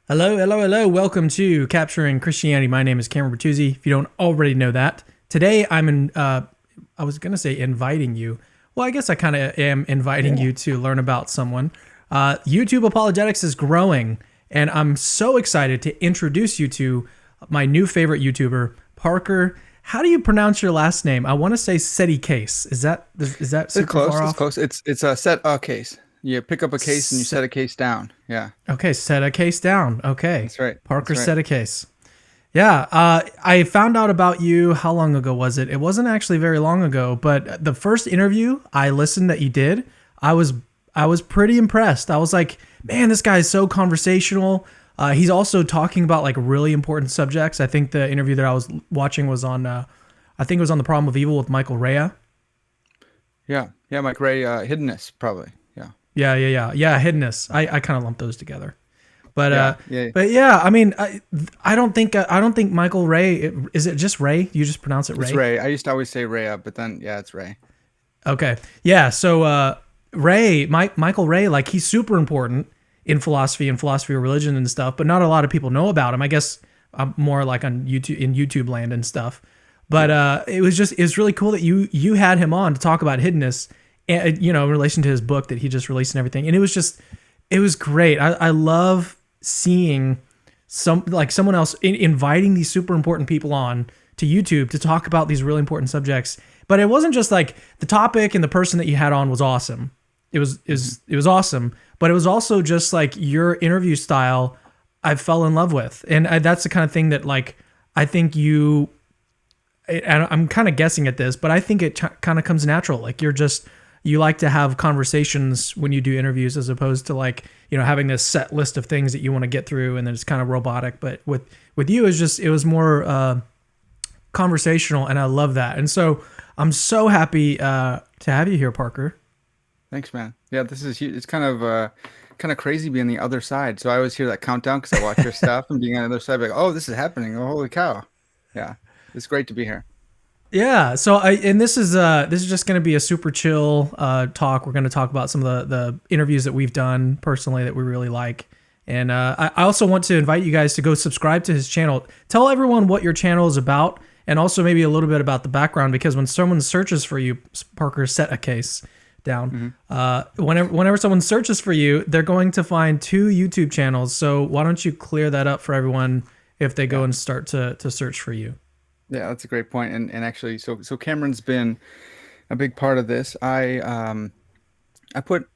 Hello, hello, hello. Welcome to Capturing Christianity. My name is Cameron Bertuzzi. If you don't already know that, today I was going to say inviting you. Well, I guess I kind of am inviting Yeah. you to learn about someone. YouTube Apologetics is growing, and I'm so excited to introduce you to my new favorite YouTuber, Parker. How do you pronounce your last name? I want to say SETI Case. Is that It's super far close. It's off? close. It's a set a case. You pick up a case and you set a case down. Yeah, Okay, set a case down. Okay. that's right. Parker That's right. set a case. Yeah, I found out about you. How long ago was it? It wasn't actually very long ago, but the first interview I listened that you did, I was I was pretty impressed. I was like, man, this guy is so conversational. He's also talking about like really important subjects. I think the interview that I was watching was on, I think it was on the problem of evil with Michael Rea. Yeah, yeah. Mike Ray, hiddenness probably. Yeah, Yeah. Hiddenness. I kind of lumped those together. But yeah, yeah. yeah, I mean, I don't think Michael Ray is it just Ray? You just pronounce it It's Ray? Ray. I used to always say Rhea, but then yeah, it's Ray. Okay. Yeah. So Michael Ray, like he's super important in philosophy and philosophy of religion and stuff, but not a lot of people know about him. I guess more like on YouTube in YouTube land and stuff. But Yeah, it's really cool that you had him on to talk about hiddenness, and in relation to his book that he just released and everything. And it was great. I love seeing someone else inviting these super important people on to YouTube to talk about these really important subjects. But it wasn't just like the topic and the person that you had on was awesome. It was awesome, but it was also just like your interview style. I fell in love with, and that's the kind of thing that like I think you. And I'm kind of guessing at this, but I think it kind of comes natural. Like you like to have conversations when you do interviews as opposed to like having this set list of things that you want to get through and then it's kind of robotic. But with you it was more conversational, and I love that. And so I'm so happy to have you here, Parker. thanks, man. Yeah, this is huge. It's kind of crazy being the other side. So I always hear that countdown because I watch your stuff and being on the other side, like, oh, this is happening. Oh, holy cow. Yeah, it's great to be here. Yeah. So this is just going to be a super chill talk. We're going to talk about some of the interviews that we've done personally that we really like. And I also want to invite you guys to go subscribe to his channel. Tell everyone what your channel is about, and also maybe a little bit about the background, because when someone searches for you, Parker, set a case down. Hmm. Whenever someone searches for you, they're going to find two YouTube channels. So why don't you clear that up for everyone if they go Yeah. and start to search for you? Yeah, that's a great point. And actually, so Cameron's been a big part of this. I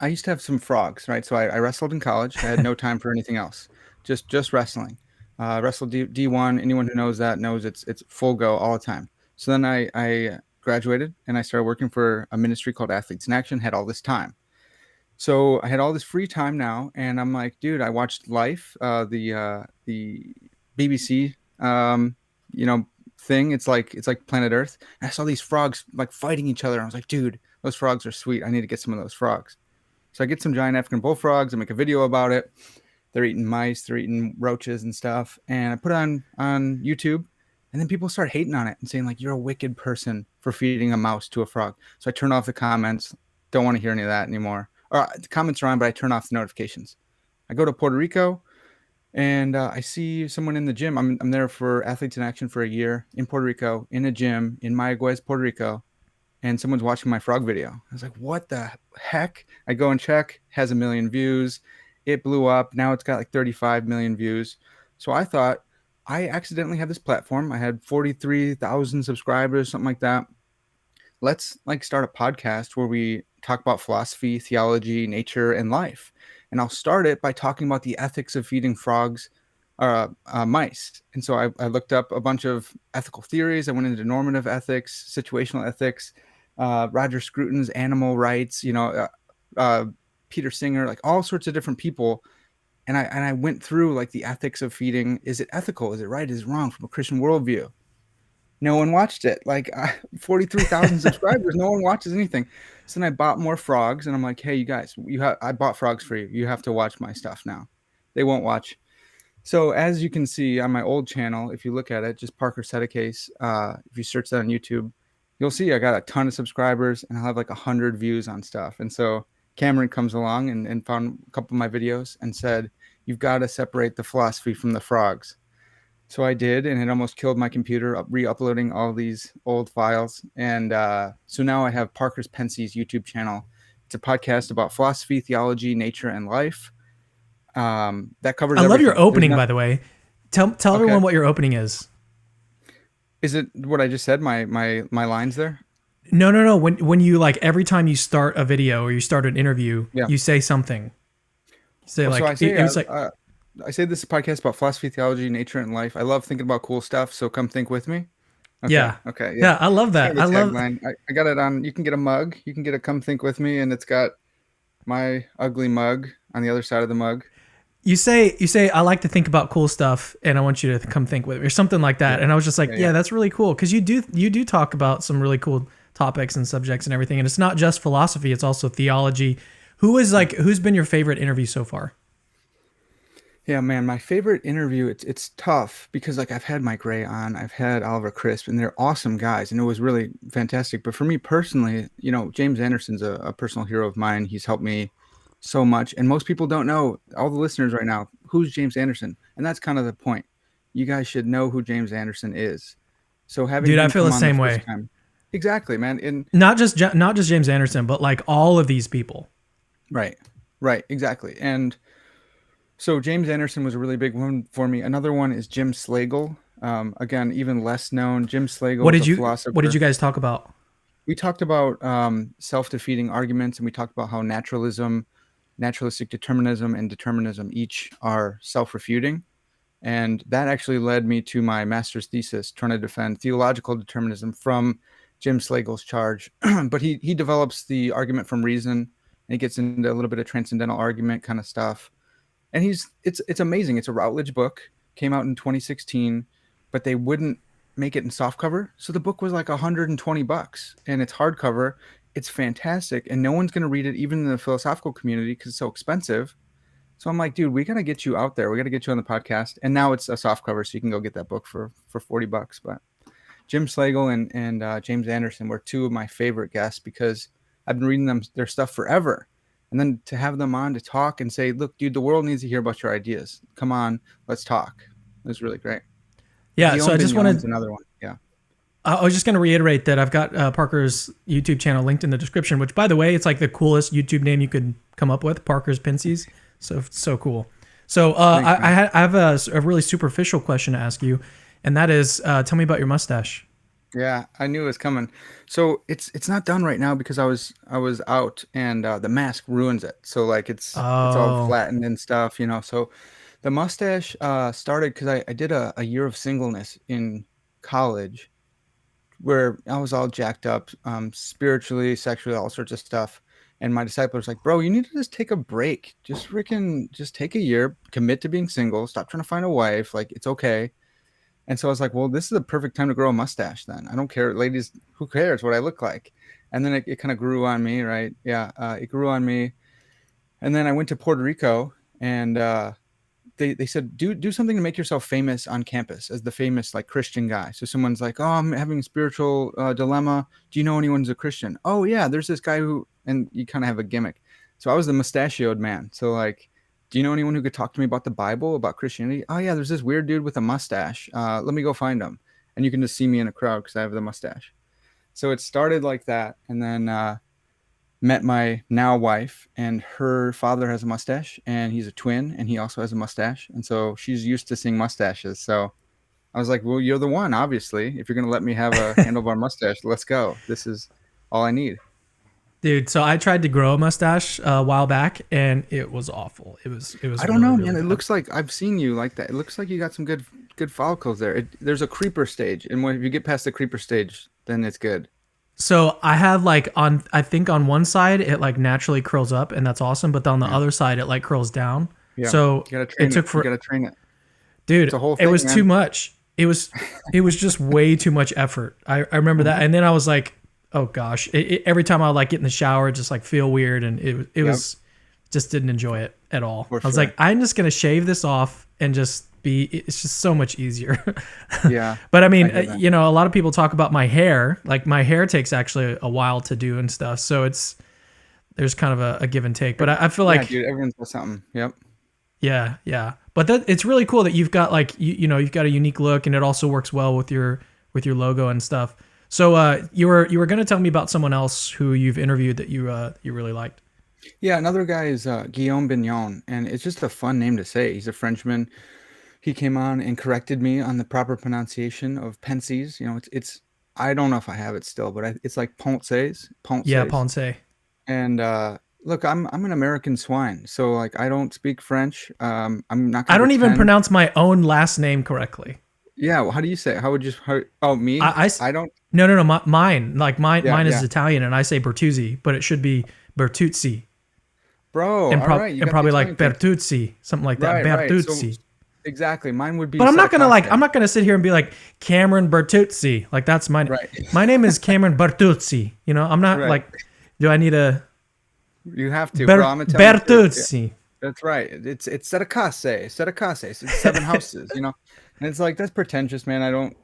used to have some frogs, right? So I wrestled in college. I had no time for anything else, just wrestling. Wrestled D1. Anyone who knows that knows it's full go all the time. So then I graduated and I started working for a ministry called Athletes in Action. Had all this time, so I had all this free time now, and I'm like, dude, I watched Life, the BBC, thing. It's like Planet Earth. And I saw these frogs like fighting each other. And I was like, dude, those frogs are sweet. I need to get some of those frogs. So I get some giant African bullfrogs. I make a video about it. They're eating mice. They're eating roaches and stuff. And I put it on YouTube. And then people start hating on it and saying like, you're a wicked person for feeding a mouse to a frog. So I turn off the comments. Don't want to hear any of that anymore. Or the comments are on, but I turn off the notifications. I go to Puerto Rico and I see someone in the gym. I'm there for Athletes in Action for a year in Puerto Rico, in a gym in Mayaguez, Puerto Rico, and someone's watching my frog video. I was like, what the heck? I go and check, has 1 million views. It blew up. Now it's got like 35 million views. So I thought I accidentally had this platform. I had 43,000 subscribers, something like that. Let's like start a podcast where we talk about philosophy, theology, nature, and life. And I'll start it by talking about the ethics of feeding frogs mice. And so I looked up a bunch of ethical theories. I went into normative ethics, situational ethics, Roger Scruton's animal rights, Peter Singer, like all sorts of different people. And I went through like the ethics of feeding. Is it ethical? Is it right? Is it wrong from a Christian worldview? No one watched it. Like 43,000 subscribers, no one watches anything. So then I bought more frogs, and I'm like, hey, you guys, I bought frogs for you. You have to watch my stuff now. They won't watch. So as you can see on my old channel, if you look at it, just Parker Sedicase, if you search that on YouTube, you'll see I got a ton of subscribers and I'll have like 100 views on stuff. And so Cameron comes along and found a couple of my videos and said, you've got to separate the philosophy from the frogs. So I did, and it almost killed my computer re-uploading all these old files. And so now I have Parker's Pensie's YouTube channel. It's a podcast about philosophy, theology, nature, and life. That covers I love everything. your opening, by the way. Tell everyone what your opening is. Is it what I just said? My lines there? No. When you like every time you start a video or you start an interview, Yeah. you say something. You say So I say, it was like I say this is a podcast about philosophy, theology, nature, and life. I love thinking about cool stuff, so come think with me. Okay. yeah. Okay. Yeah, I love It's that. kind of I a love tagline. I got it on. You can get a mug. You can get a come think with me, and it's got my ugly mug on the other side of the mug. you say I like to think about cool stuff and I want you to come think with me or something like that. And I was just like, yeah, that's really cool because you do talk about some really cool topics and subjects and everything. And it's not just philosophy, it's also theology. Who's been your favorite interview so far? Yeah, man, my favorite interview, it's tough because like I've had Mike Ray on, I've had Oliver Crisp, and they're awesome guys, and it was really fantastic. But for me personally, James Anderson's a personal hero of mine. He's helped me so much, and most people don't know, all the listeners right now, who's James Anderson, and that's kind of the point. You guys should know who James Anderson is. So having Dude, I him feel come the on same first way. time, exactly, man. And Not just James Anderson, but like all of these people. right, exactly, and. So James Anderson was a really big one for me. Another one is Jim Slagle. Again, even less known. Jim Slagle is a philosopher. What did you guys talk about? We talked about self-defeating arguments, and we talked about how naturalistic determinism, and determinism each are self-refuting. And that actually led me to my master's thesis, trying to defend theological determinism from Jim Slagle's charge. But he develops the argument from reason, and he gets into a little bit of transcendental argument kind of stuff. And it's amazing. It's a Routledge book, came out in 2016, but they wouldn't make it in softcover. So the book was like $120 and it's hardcover. It's fantastic. And no one's going to read it, even in the philosophical community, because it's so expensive. So I'm like, dude, we got to get you out there. We got to get you on the podcast. And now it's a softcover, so you can go get that book for $40. But Jim Slagle and James Anderson were two of my favorite guests because I've been reading their stuff forever. And then to have them on to talk and say, look, dude, the world needs to hear about your ideas. Come on, let's talk. It was really great. Yeah, so I just wanted another one. Yeah. I was just going to reiterate that I've got Parker's YouTube channel linked in the description, which, by the way, it's like the coolest YouTube name you could come up with, Parker's Pensies. So cool. So I have a really superficial question to ask you, and that is, tell me about your mustache. Yeah, I knew it was coming. So it's not done right now because I was out, and the mask ruins it. So like it's all flattened and stuff, So the mustache started because I did a year of singleness in college, where I was all jacked up, spiritually, sexually, all sorts of stuff. And my disciple was like, "Bro, you need to just take a break. Just take a year, commit to being single, stop trying to find a wife. Like it's okay." And so I was like, well, this is the perfect time to grow a mustache then. I don't care. Ladies, who cares what I look like? And then it kind of grew on me, right? Yeah, it grew on me. And then I went to Puerto Rico, and they said, do something to make yourself famous on campus as the famous like Christian guy. So someone's like, oh, I'm having a spiritual dilemma. Do you know anyone who's a Christian? Oh, yeah, there's this guy who, and you kind of have a gimmick. So I was the mustachioed man. So like, do you know anyone who could talk to me about the Bible, about Christianity? Oh, yeah, there's this weird dude with a mustache. Let me go find him. And you can just see me in a crowd because I have the mustache. So it started like that. And then met my now wife, and her father has a mustache, and he's a twin, and he also has a mustache. And so she's used to seeing mustaches. So I was like, well, you're the one, obviously. If you're going to let me have a handlebar mustache, let's go. This is all I need. Dude, so I tried to grow a mustache a while back, and it was awful. It was. I don't know, man. It looks like I've seen you like that. It looks like you got some good follicles there. There's a creeper stage, and if you get past the creeper stage, then it's good. So I have I think on one side it like naturally curls up, and that's awesome. But on the other side it like curls down. Yeah. So you gotta train it. Dude, it was too much. It was just way too much effort. I remember that, and then I was like, oh gosh, every time I would like get in the shower, just like feel weird, and it was just didn't enjoy it at all. I was like, I'm just gonna shave this off and just it's just so much easier. Yeah. But I mean, a lot of people talk about my hair. Like my hair takes actually a while to do and stuff. So there's kind of a give and take. But I feel like dude, everyone's got something. Yep. Yeah, yeah. But it's really cool that you've got like you've got a unique look, and it also works well with your logo and stuff. So you were going to tell me about someone else who you've interviewed that you really liked. Yeah, another guy is Guillaume Bignon, and it's just a fun name to say. He's a Frenchman. He came on and corrected me on the proper pronunciation of Pensies. It's I don't know if I have it still, but it's like Ponces, Yeah, Ponces. Ponce. And look, I'm an American swine, so like I don't speak French. I'm not I gonna don't even pretend. pronounce my own last name correctly. Yeah, well, how do you say it? How would you? Oh, me? I, I s- I don't. no, no, no. Mine, like Yeah, mine is yeah, Italian, and I say Bertuzzi, but it should be Bertuzzi, bro. All right, you and got the probably like Italian thing. Bertuzzi, something like that, Right, right. So Bertuzzi. exactly, mine would be But I'm Sedicase. not gonna sit here and be like Cameron Bertuzzi. Like that's Right, my name is Cameron Bertuzzi. I'm not right. like, do I need a You have to, bro. I'm Italian too. Yeah, Bertuzzi? that's right. It's Sedicase, Sedicase. It's seven houses. And it's like that's pretentious, man.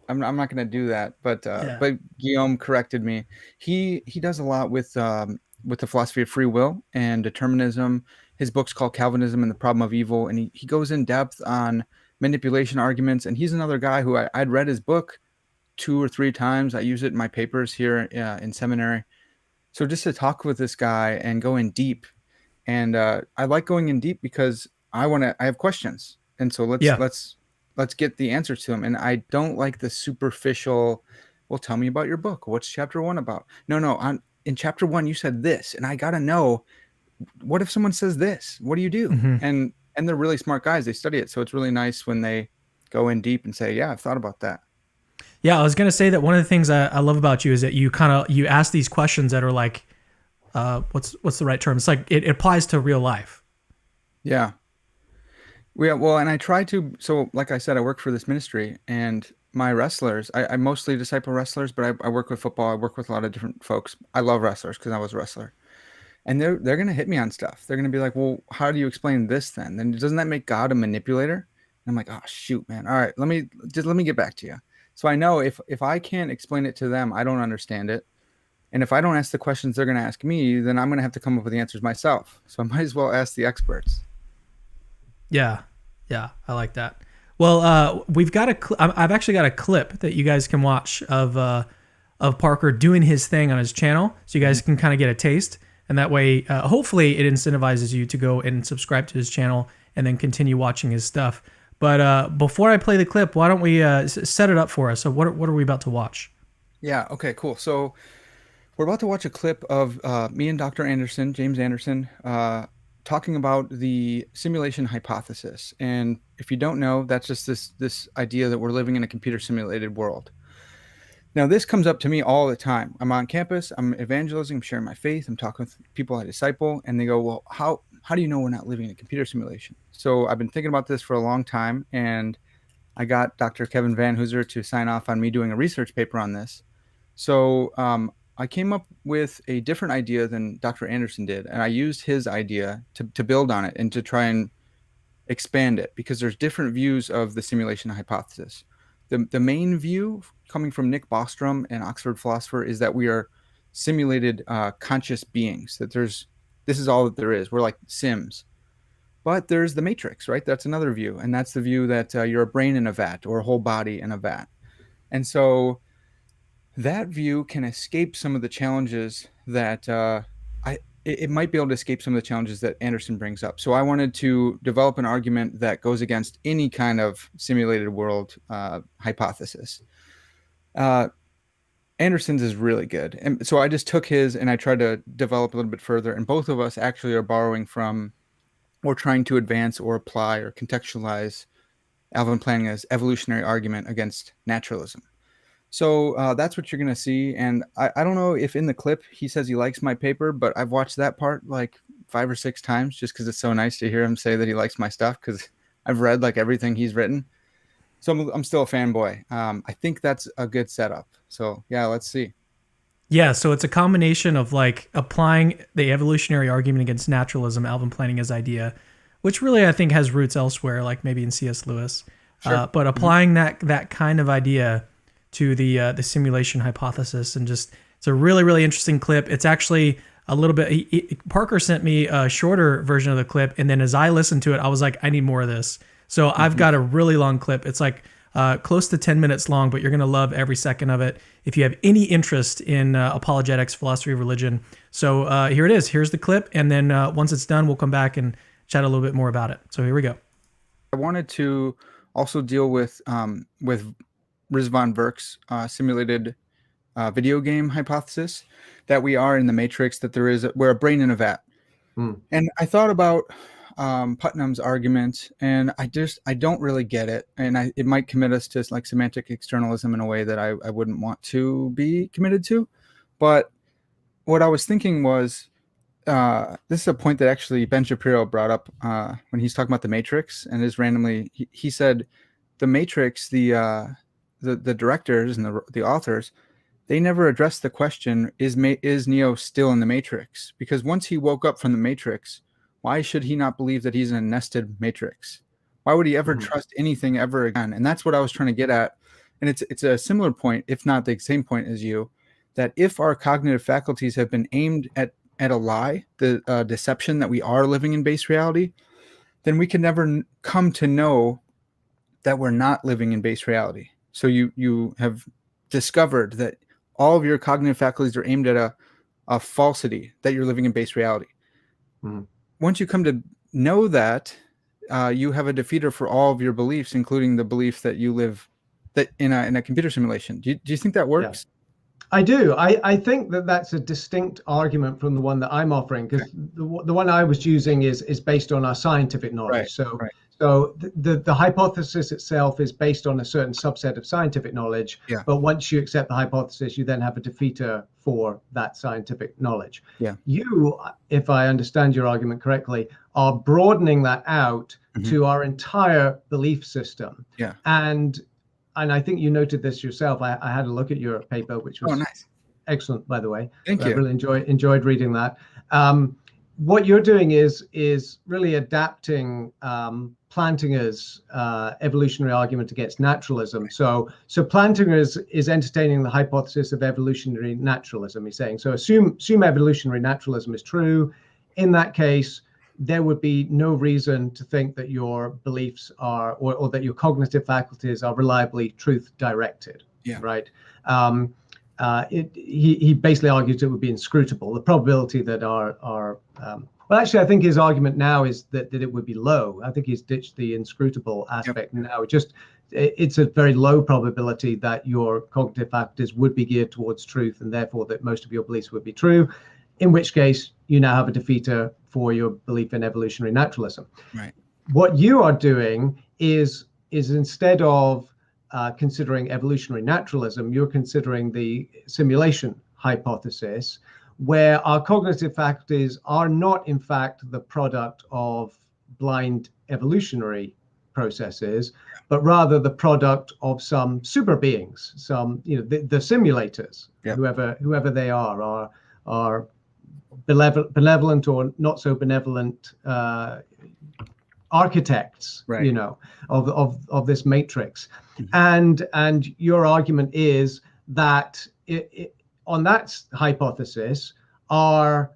I'm not gonna do that. Yeah, But Guillaume corrected me. He does a lot with the philosophy of free will and determinism. His book's called Calvinism and the Problem of Evil, and he goes in depth on manipulation arguments. And he's another guy who I'd read his book 2 or 3 times. I use it in my papers here in seminary. So just to talk with this guy and go in deep, and I like going in deep because I have questions, and so yeah. let's get the answers to them. And I don't like the superficial. Well, tell me about your book. What's chapter one about? No, no. In chapter one, you said this, and I got to know, what if someone says this? What do you do? Hmm. And they're really smart guys. They study it, so it's really nice when they go in deep and say, "Yeah, I've thought about that." Yeah, I was gonna say that one of the things I love about you is that you ask these questions that are like, what's the right term? It's like it applies to real life. Yeah. Yeah, well, and I try to. So, like I said, I work for this ministry, and my wrestlers, I mostly disciple wrestlers, but I work with football. I work with a lot of different folks. I love wrestlers because I was a wrestler, and they're gonna hit me on stuff. They're gonna be like, "Well, how do you explain this then? Then doesn't that make God a manipulator?" And I'm like, "Oh shoot, man! All right, let me get back to you." So I know if I can't explain it to them, I don't understand it, and if I don't ask the questions they're gonna ask me, then I'm gonna have to come up with the answers myself. So I might as well ask the experts. Yeah, yeah, I like that. Well, we've got I've actually got a clip that you guys can watch of Parker doing his thing on his channel, so you guys can kind of get a taste, and that way, hopefully, it incentivizes you to go and subscribe to his channel and then continue watching his stuff. But before I play the clip, why don't we set it up for us? So what are we about to watch? Yeah. Okay. Cool. So we're about to watch a clip of me and Dr. Anderson, James Anderson, talking about the simulation hypothesis. And if you don't know, that's just this idea that we're living in a computer simulated world. Now, this comes up to me all the time. I'm on campus, I'm evangelizing, I'm sharing my faith, I'm talking with people I disciple, and they go, "Well, how do you know we're not living in a computer simulation?" So I've been thinking about this for a long time, and I got Dr. Kevin Van Hooser to sign off on me doing a research paper on this. So I came up with a different idea than Dr. Anderson did, and I used his idea to build on it and to try and expand it because there's different views of the simulation hypothesis. The main view coming from Nick Bostrom, an Oxford philosopher, is that we are simulated conscious beings, that this is all that there is. We're like Sims. But there's the Matrix, right? That's another view. And that's the view that you're a brain in a vat or a whole body in a vat. And so that view can escape some of the challenges that it might be able to escape some of the challenges that Anderson brings up. So I wanted to develop an argument that goes against any kind of simulated world hypothesis. Uh, Anderson's is really good. And so I just took his and I tried to develop a little bit further. And both of us actually are borrowing from or trying to advance or apply or contextualize Alvin Planning's evolutionary argument against naturalism. So that's what you're going to see. And I don't know if in the clip he says he likes my paper, but I've watched that part like 5 or 6 times just because it's so nice to hear him say that he likes my stuff because I've read like everything he's written. So I'm still a fanboy. I think that's a good setup. So yeah, let's see. Yeah, so it's a combination of like applying the evolutionary argument against naturalism, Alvin Planning his idea, which really I think has roots elsewhere, like maybe in C.S. Lewis. Sure. But applying that kind of idea to the simulation hypothesis, and just it's a really interesting clip. It's actually a little bit. Parker sent me a shorter version of the clip, and then as I listened to it, I was like, I need more of this. So I've got a really long clip. It's like close to 10 minutes long, but you're gonna love every second of it if you have any interest in apologetics, philosophy of religion. So here it is. Here's the clip, and then once it's done, we'll come back and chat a little bit more about it. So here we go. I wanted to also deal with Rizvan Verk's simulated video game hypothesis that we are in the Matrix, that we're a brain in a vat. And I thought about Putnam's argument, and I don't really get it, and it might commit us to like semantic externalism in a way that I wouldn't want to be committed to. But what I was thinking was, this is a point that actually Ben Shapiro brought up when he's talking about the Matrix, and is randomly he said the Matrix, the directors and the authors, they never addressed the question, is Neo still in the Matrix? Because once he woke up from the Matrix, why should he not believe that he's in a nested Matrix? Why would he ever trust anything ever again? And that's what I was trying to get at. And it's a similar point, if not the same point as you, that if our cognitive faculties have been aimed at a lie, the deception that we are living in base reality, then we can never come to know that we're not living in base reality. So you have discovered that all of your cognitive faculties are aimed at a falsity, that you're living in base reality. Once you come to know that, you have a defeater for all of your beliefs, including the belief that you live that in a computer simulation. Do you think that works? Yeah. I do. I think that that's a distinct argument from the one that I'm offering, because the one I was using is based on our scientific knowledge. So the hypothesis itself is based on a certain subset of scientific knowledge. But once you accept the hypothesis, you then have a defeater for that scientific knowledge. You, if I understand your argument correctly, are broadening that out to our entire belief system. And I think you noted this yourself. I had a look at your paper, which was nice. Excellent, by the way. Thank you. I really enjoyed reading that. What you're doing is really adapting Plantinger's evolutionary argument against naturalism. So Plantinger is entertaining the hypothesis of evolutionary naturalism. He's saying, so assume evolutionary naturalism is true. In that case, there would be no reason to think that your beliefs are, or that your cognitive faculties are reliably truth directed. Right. He basically argues it would be inscrutable. The probability that well, actually, I think his argument now is that it would be low. I think he's ditched the inscrutable aspect now. It's a very low probability that your cognitive faculties would be geared towards truth, and therefore that most of your beliefs would be true. In which case, you now have a defeater for your belief in evolutionary naturalism. What you are doing is instead of considering evolutionary naturalism, you're considering the simulation hypothesis, where our cognitive faculties are not, in fact, the product of blind evolutionary processes, but rather the product of some super beings, the simulators, whoever they are benevolent or not so benevolent architects, of this matrix. And your argument is that on that hypothesis, our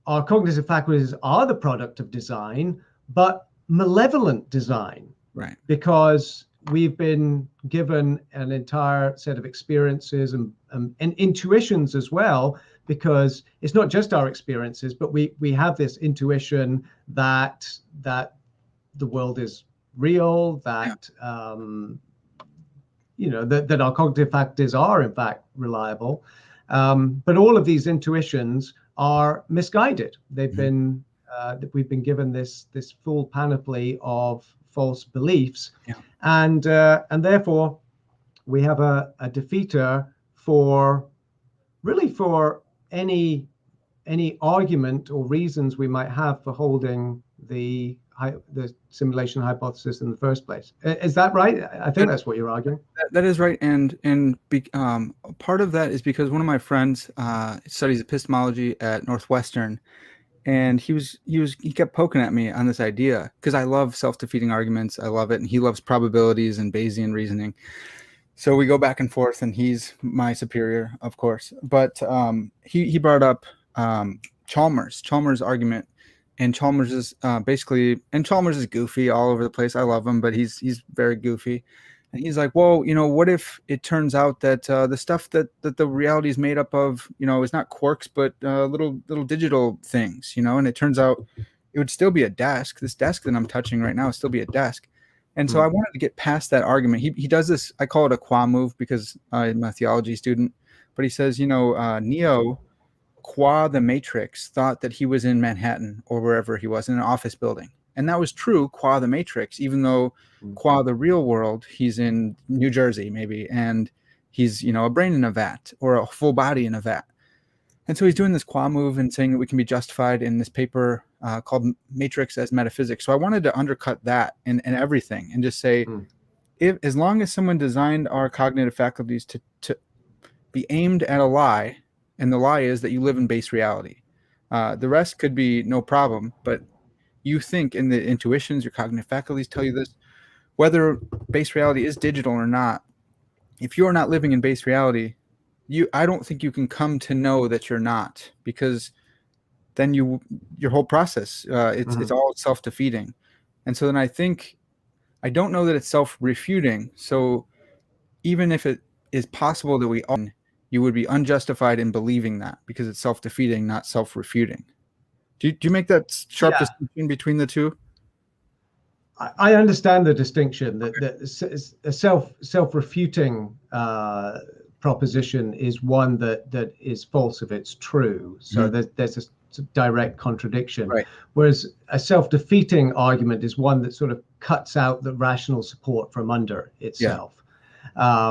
cognitive faculties are the product of design, but malevolent design, because we've been given an entire set of experiences and intuitions as well, because it's not just our experiences, but we have this intuition that the world is real, that that our cognitive faculties are in fact reliable, but all of these intuitions are misguided. They've been we've been given this full panoply of false beliefs, and therefore we have a defeater for any argument or reasons we might have for holding the simulation hypothesis in the first place. Is that right? I think that's what you're arguing. That is right, and part of that is because one of my friends studies epistemology at Northwestern, and he kept poking at me on this idea, because I love self-defeating arguments. I love it, and he loves probabilities and Bayesian reasoning. So we go back and forth, and he's my superior, of course. But he brought up Chalmers argument. And Chalmers is Chalmers is goofy all over the place. I love him, but he's very goofy. And he's like, well, what if it turns out that the stuff that the reality is made up of, is not quarks, but little digital things, and it turns out it would still be a desk. This desk that I'm touching right now would still be a desk. And so I wanted to get past that argument. He does this, I call it a qua move because I'm a theology student, but he says, Neo, qua the Matrix, thought that he was in Manhattan or wherever he was in an office building. And that was true qua the Matrix, even though qua the real world, he's in New Jersey maybe, and he's, a brain in a vat or a full body in a vat. And so he's doing this qua move and saying that we can be justified in this paper called Matrix as Metaphysics. So I wanted to undercut that and everything and just say, if as long as someone designed our cognitive faculties to be aimed at a lie, and the lie is that you live in base reality, the rest could be no problem. But you think in the intuitions, your cognitive faculties tell you this, whether base reality is digital or not, if you're not living in base reality, I don't think you can come to know that you're not, because then your whole process, it's all self-defeating. And so then I don't know that it's self-refuting. So even if it is possible that you would be unjustified in believing that, because it's self-defeating, not self-refuting. Do you make that sharp distinction between the two? I understand the distinction that a self-refuting proposition is one that is false if it's true. So there's a direct contradiction. Right. Whereas a self-defeating argument is one that sort of cuts out the rational support from under itself. Yeah.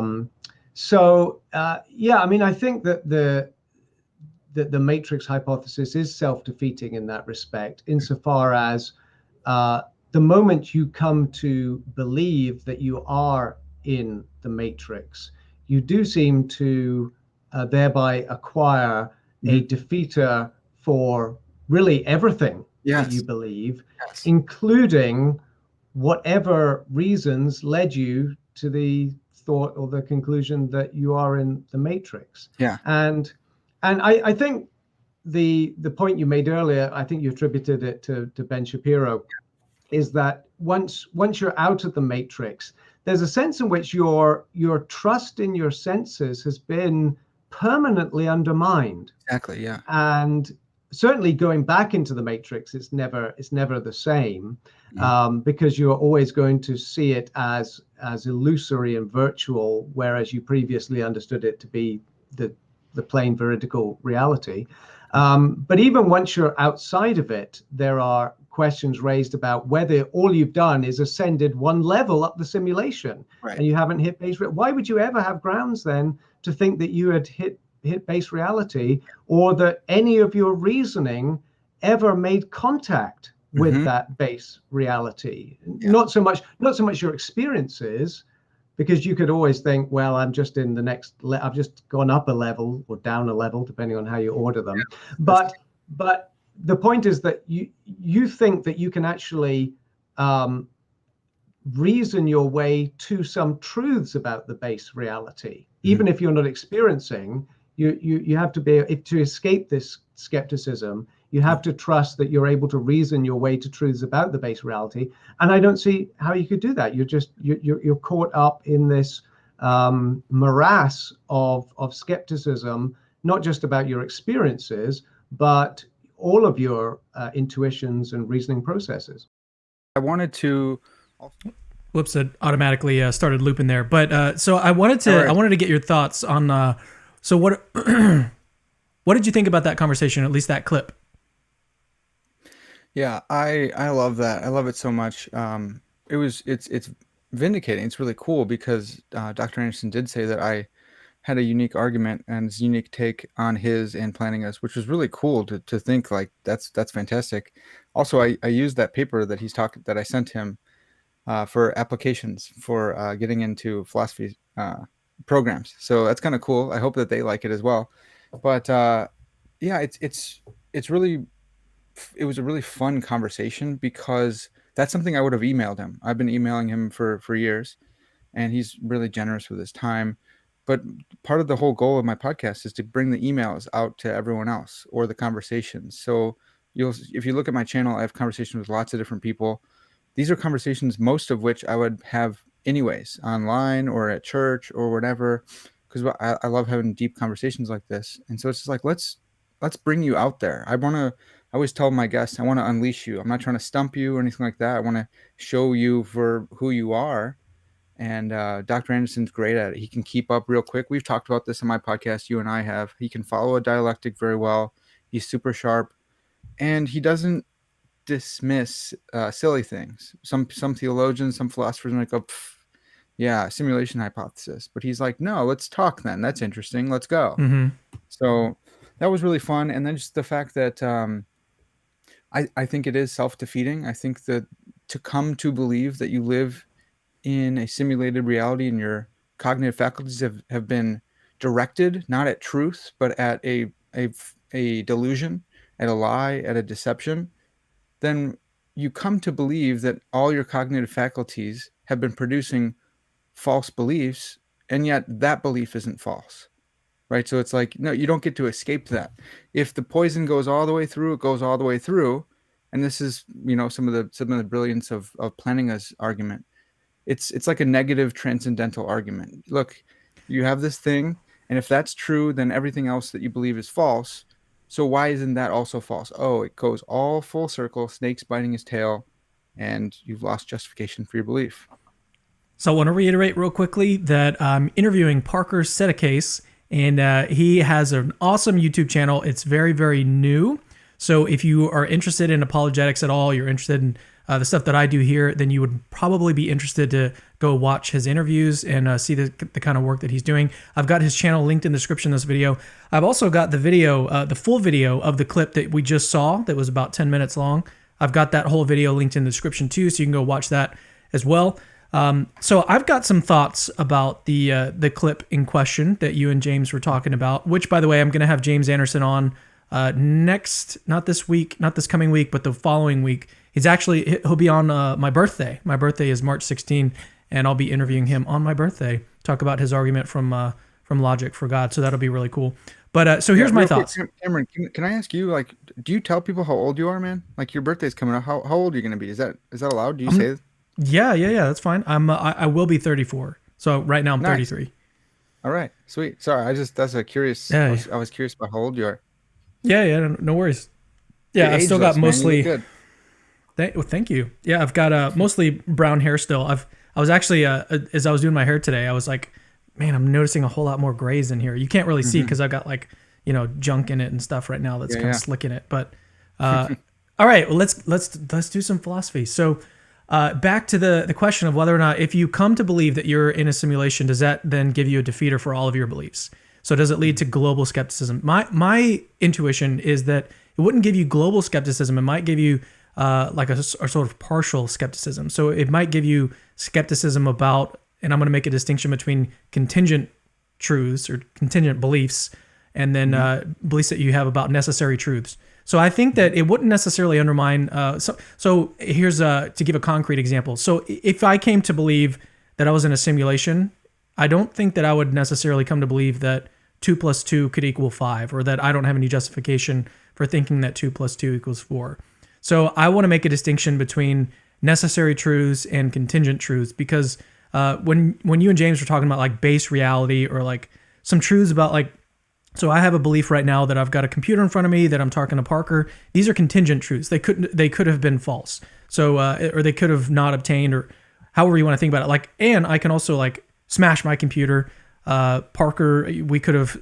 I think that the matrix hypothesis is self-defeating in that respect, insofar as the moment you come to believe that you are in the matrix, you do seem to thereby acquire a defeater for really everything that you believe, including whatever reasons led you to the thought or the conclusion that you are in the matrix. Yeah. And I think the point you made earlier, I think you attributed it to Ben Shapiro, is that once you're out of the matrix, there's a sense in which your trust in your senses has been permanently undermined. Exactly. Yeah. And certainly going back into the matrix, it's never the same, because you're always going to see it as illusory and virtual, whereas you previously understood it to be the plain veridical reality. But even once you're outside of it, there are questions raised about whether all you've done is ascended one level up the simulation, and you haven't hit base. Why would you ever have grounds then to think that you had hit base reality, or that any of your reasoning ever made contact with that base reality? Not so much your experiences, because you could always think, well, I'm just in the next I've just gone up a level or down a level, depending on how you order them. But the point is that you think that you can actually reason your way to some truths about the base reality, even if you're not experiencing. You have to be, to escape this skepticism, you have to trust that you're able to reason your way to truths about the base reality. And I don't see how you could do that. You're caught up in this morass of skepticism, not just about your experiences, but all of your intuitions and reasoning processes. I wanted to. Whoops! It automatically started looping there. But so I wanted to get your thoughts on. So what did you think about that conversation? At least that clip. Yeah, I love that. I love it so much. It's vindicating. It's really cool because Dr. Anderson did say that I had a unique argument and his unique take on his and Planning Us, which was really cool to think like that's fantastic. Also, I used that paper that that I sent him for applications for getting into philosophy programs. So that's kind of cool. I hope that they like it as well. But yeah, it was a really fun conversation because that's something I would have emailed him. I've been emailing him for years, and he's really generous with his time. But part of the whole goal of my podcast is to bring the emails out to everyone else, or the conversations. So if you look at my channel, I have conversations with lots of different people. These are conversations, most of which I would have anyways, online or at church or whatever, because I love having deep conversations like this. And so it's just like, let's bring you out there. I always tell my guests, I want to unleash you. I'm not trying to stump you or anything like that. I want to show you for who you are. And Dr. Anderson's great at it. He can keep up real quick. We've talked about this on my podcast. You and I have. He can follow a dialectic very well. He's super sharp, and he doesn't dismiss silly things. Some theologians, some philosophers might go, yeah, simulation hypothesis. But he's like, no, let's talk then. That's interesting. Let's go. Mm-hmm. So that was really fun. And then just the fact that I think it is self-defeating. I think that to come to believe that you live in a simulated reality and your cognitive faculties have been directed not at truth, but at a delusion, at a lie, at a deception, then you come to believe that all your cognitive faculties have been producing false beliefs, and yet that belief isn't false, right? So it's like, no, you don't get to escape that. If the poison goes all the way through, it goes all the way through. And this is, some of the brilliance of Plantinga's argument. It's like a negative transcendental argument. Look, you have this thing, and if that's true, then everything else that you believe is false. So why isn't that also false? Oh, it goes all full circle, snake's biting his tail, and you've lost justification for your belief. So I want to reiterate real quickly that I'm interviewing Parker Sedecase, and he has an awesome YouTube channel. It's very, very new. So if you are interested in apologetics at all, you're interested in the stuff that I do here, then you would probably be interested to go watch his interviews and see the kind of work that he's doing. I've got his channel linked in the description of this video. I've also got the video, the full video of the clip that we just saw that was about 10 minutes long. I've got that whole video linked in the description too, so you can go watch that as well. So I've got some thoughts about the clip in question that you and James were talking about, which, by the way, I'm going to have James Anderson on next, not this week, not this coming week, but the following week. He'll be on my birthday. My birthday is March 16, and I'll be interviewing him on my birthday, talk about his argument from Logic for God. So that'll be really cool. But so here's my thoughts. Quick, Cameron, can I ask you, like, do you tell people how old you are, man? Like, your birthday's coming up. How old are you going to be? Is that allowed? Do you say? Yeah, that's fine. I will be 34. So right now I'm 33. All right, sweet. Sorry, that's a curious. Yeah. I was curious about how old you are. Yeah, no worries. Yeah, I've still got mostly. Good. Thank you. Yeah, I've got mostly brown hair still. I was actually as I was doing my hair today, I was like, man, I'm noticing a whole lot more grays in here. You can't really see because I've got like junk in it and stuff right now that's kind of slick in it. But all right, well let's do some philosophy. So back to the question of whether or not, if you come to believe that you're in a simulation, does that then give you a defeater for all of your beliefs? So does it lead to global skepticism? My intuition is that it wouldn't give you global skepticism. It might give you like a sort of partial skepticism. So it might give you skepticism about, and I'm going to make a distinction between contingent truths or contingent beliefs and then beliefs that you have about necessary truths. So I think that it wouldn't necessarily undermine. So here's to give a concrete example. So if I came to believe that I was in a simulation, I don't think that I would necessarily come to believe that 2 + 2 could equal 5, or that I don't have any justification for thinking that 2 + 2 = 4. So I want to make a distinction between necessary truths and contingent truths, because when you and James were talking about like base reality or like some truths about like, so I have a belief right now that I've got a computer in front of me that I'm talking to Parker. These are contingent truths. They could have been false. So or they could have not obtained, or however you want to think about it. Like, and I can also like smash my computer. Parker, we could have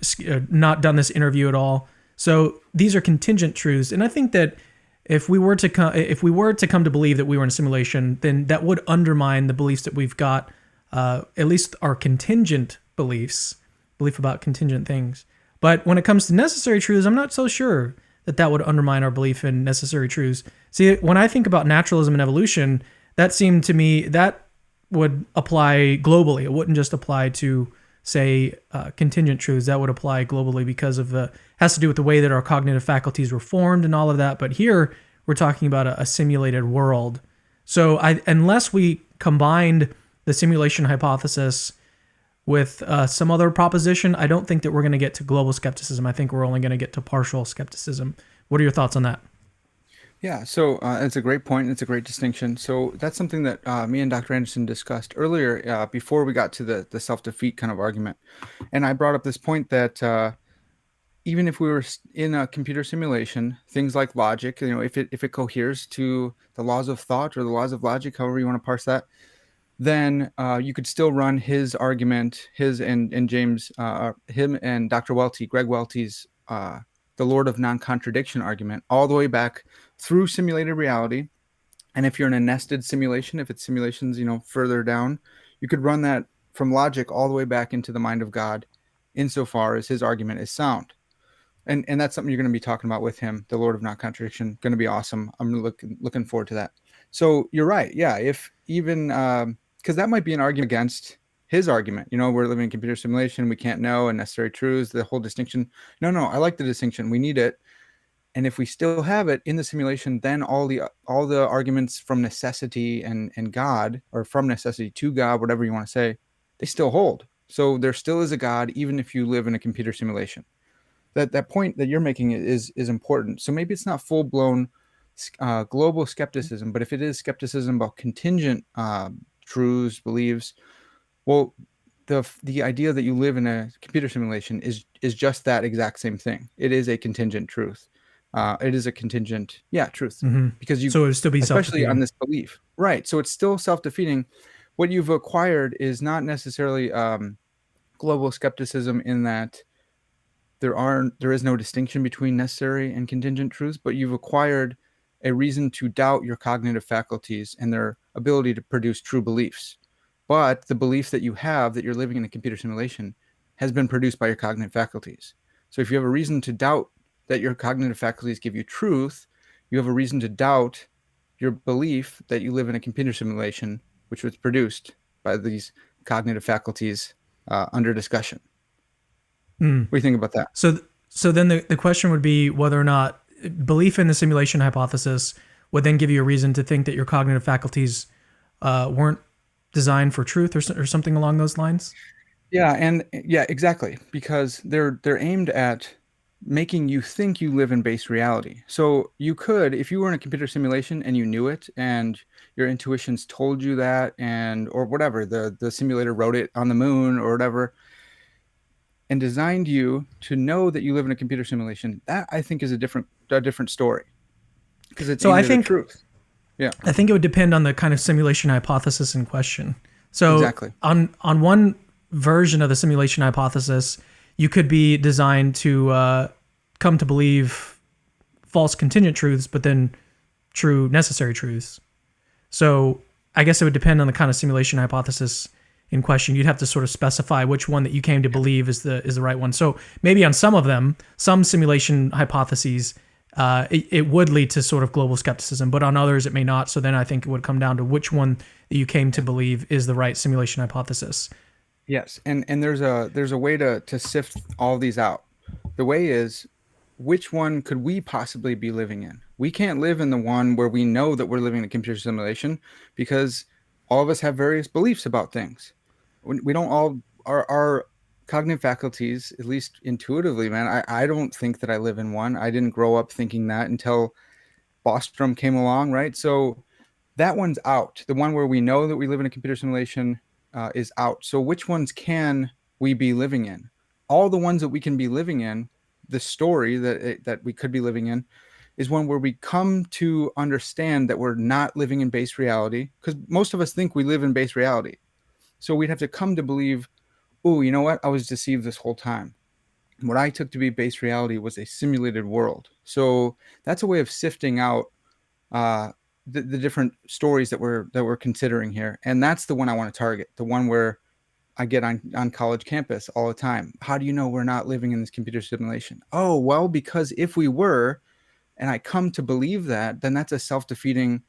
not done this interview at all. So these are contingent truths, and I think that if we were to come to believe that we were in a simulation, then that would undermine the beliefs that we've got, at least our contingent belief about contingent things. But when it comes to necessary truths, I'm not so sure that would undermine our belief in necessary truths. See, when I think about naturalism and evolution, that seemed to me that would apply globally. It wouldn't just apply to, say, contingent truths. That would apply globally because of has to do with the way that our cognitive faculties were formed and all of that. But here we're talking about a simulated world. So unless we combined the simulation hypothesis with some other proposition. I don't think that we're going to get to global skepticism. I think we're only going to get to partial skepticism. What are your thoughts on that? Yeah, so it's a great point. It's a great distinction. So that's something that me and Dr. Anderson discussed earlier before we got to the self-defeat kind of argument. And I brought up this point that even if we were in a computer simulation, things like logic, if it coheres to the laws of thought or the laws of logic, however you want to parse that, then you could still run his argument, his and James, him and Dr. Welty, Greg Welty's the Lord of non-contradiction argument, all the way back through simulated reality. And if you're in a nested simulation, if it's simulations, further down, you could run that from logic all the way back into the mind of God, insofar as his argument is sound. And that's something you're going to be talking about with him, the Lord of non-contradiction. Going to be awesome. I'm looking forward to that. So you're right. Yeah, if even because that might be an argument against his argument. We're living in computer simulation. We can't know unnecessary truths. The whole distinction. No, I like the distinction. We need it. And if we still have it in the simulation, then all the arguments from necessity and God, or from necessity to God, whatever you want to say, they still hold. So there still is a God, even if you live in a computer simulation. That point that you're making is important. So maybe it's not full blown global skepticism, but if it is skepticism about contingent truths, beliefs, well, the idea that you live in a computer simulation is just that exact same thing. It is a contingent truth. It is a contingent, truth, because you, So it would still be especially on self-defeating. this belief, right? So it's still self-defeating. What you've acquired is not necessarily global skepticism in that there is no distinction between necessary and contingent truths, but you've acquired a reason to doubt your cognitive faculties and their ability to produce true beliefs. But the belief that you have that you're living in a computer simulation has been produced by your cognitive faculties. So if you have a reason to doubt that your cognitive faculties give you truth, you have a reason to doubt your belief that you live in a computer simulation, which was produced by these cognitive faculties under discussion. What do you think about that? So then the question would be whether or not belief in the simulation hypothesis would then give you a reason to think that your cognitive faculties weren't designed for truth or something along those lines. Yeah, exactly, because they're aimed at making you think you live in base reality. So you could, if you were in a computer simulation and you knew it, and your intuitions told you that, or whatever, the simulator wrote it on the moon or whatever, and designed you to know that you live in a computer simulation, that I think is a different story, because it's So aimed I at the think truth. Yeah, I think it would depend on the kind of simulation hypothesis in question. So exactly. on one version of the simulation hypothesis, you could be designed to come to believe false contingent truths, but then true necessary truths. So I guess it would depend on the kind of simulation hypothesis in question. You'd have to sort of specify which one that you came to believe is the right one. So maybe on some of them, some simulation hypotheses, it would lead to sort of global skepticism, but on others it may not. So then I think it would come down to which one that you came to believe is the right simulation hypothesis. Yes, and there's a way to sift all these out. The way is, which one could we possibly be living in? We can't live in the one where we know that we're living in a computer simulation, because all of us have various beliefs about things. We don't all, our cognitive faculties, at least intuitively, man, I don't think that I live in one. I didn't grow up thinking that until Bostrom came along, right? So that one's out. The one where we know that we live in a computer simulation is out. So which ones can we be living in? All the ones that we can be living in, the story that we could be living in, is one where we come to understand that we're not living in base reality, because most of us think we live in base reality. So we'd have to come to believe, oh, you know what? I was deceived this whole time. What I took to be base reality was a simulated world. So that's a way of sifting out the different stories that we're considering here. And that's the one I want to target, the one where I get on college campus all the time. How do you know we're not living in this computer simulation? Oh, well, because if we were, and I come to believe that, then that's a self-defeating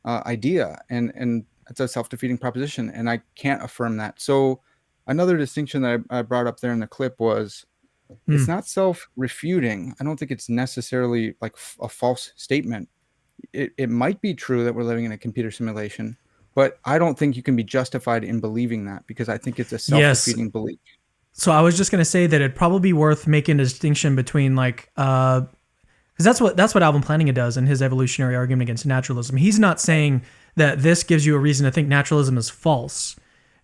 idea, and it's a self-defeating proposition, and I can't affirm that. So another distinction that I brought up there in the clip was, it's not self-refuting. I don't think it's necessarily like a false statement. It might be true that we're living in a computer simulation, But I don't think you can be justified in believing that, because I think it's a Yes. self-defeating belief. So I was just going to say that it'd probably be worth making a distinction between like, because that's what Alvin Plantinga does in his evolutionary argument against naturalism. He's not saying that this gives you a reason to think naturalism is false,